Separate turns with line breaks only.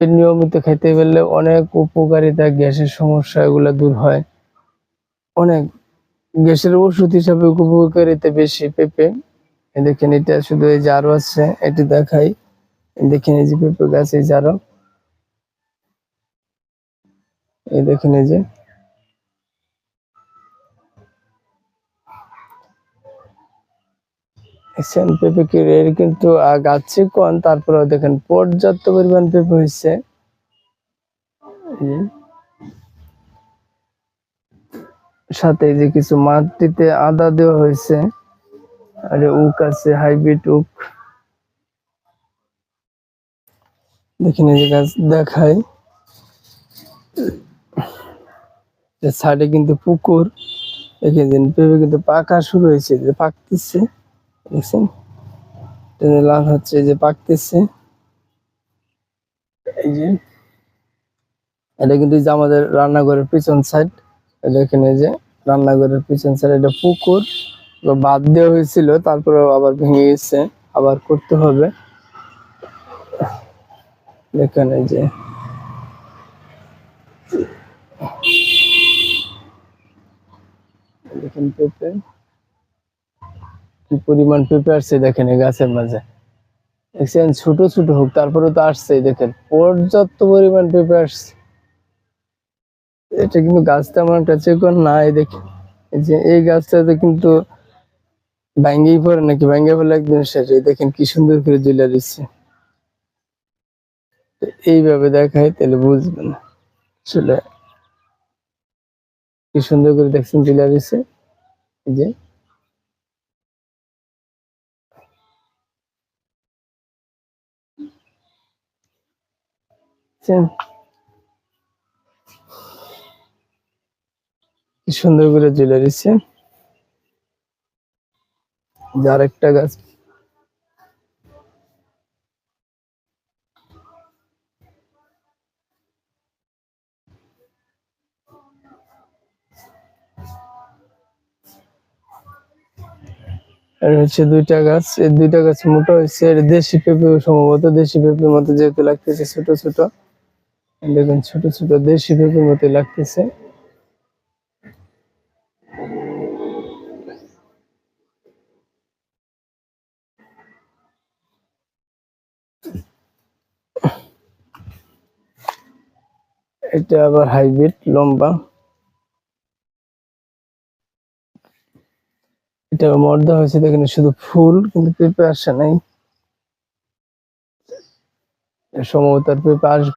নিয়মিত খাইতে পারলে অনেক উপকারিতা, গ্যাসের সমস্যা এগুলা দূর হয়। অনেক গ্যাসের ওষুধ হিসাবে উপকারিতা বেশি পেঁপে। দেখেন এটা শুধু এই যে আরো আছে, এটি দেখাই। দেখেন এই যে পেঁপে গাছ, এই যে আরো, এই দেখেন এই যে পেঁপে এর কিন্তু গাছে কম, তারপরে দেখেন পর্যাপ্ত পরিমাণ পেঁপে হয়েছে। সাথে যে কিছু মাটিতে আদা দেওয়া হয়েছে, আর উক আছে, হাইব্রিড উক। দেখেন এই যে গাছ দেখাই, সাইডে কিন্তু পুকুর। দেখেন পেঁপে কিন্তু পাকা শুরু হয়েছে, যে পাকতেছে, দেখছেন লাল হচ্ছে, যে পাকতেছে। এই যে এটা কিন্তু যে আমাদের রান্নাঘরের পিছন সাইড, দেখেন এই যে রান্নাঘরের পিছন সাইড, এটা পুকুর বাদ দেওয়া হয়েছিল, তারপরে আবার ভেঙে গেছে, আবার করতে হবে। দেখেন এই যে দেখেন পেঁপে, কি পরিমাণ পেঁপে আসছে দেখেন এই গাছের মাঝে। দেখছেন ছোট ছোট হোক, তারপরে তো আসছে, দেখেন পর্যাপ্ত পরিমাণ পেঁপে আসছে। এটা কিন্তু গাছটা আমার একটা চিকন না, এই দেখেন এই যে এই গাছটাতে কিন্তু ভাঙ্গেই পড়ে নাকি, ভাঙ্গে পড়লে একদম শেষ। এই দেখেন কি সুন্দর করে ঝুলে দিচ্ছে। এইভাবে দেখায় তাহলে বুঝবেন আসলে কি সুন্দর করে দেখছেন ঝুলে দিচ্ছে। এই যে কি সুন্দর করে ঝুলে দিচ্ছে। যার একটা গাছ আর হচ্ছে দুইটা গাছ, এই দুইটা গাছ মোটা হয়েছে। এর দেশি পেঁপে, সম্ভবত দেশি পেঁপের মতো যেহেতু লাগতেছে, ছোট ছোট, দেখুন ছোট ছোট দেশি পেঁপের মতো লাগতেছে। এটা আবার হাইব্রিড লম্বা, এটা মর্দা হয়েছে, দেখেন শুধু ফুল, কিন্তু পেঁপে আসে নাই। সম্ভবত পেঁপে আসবে।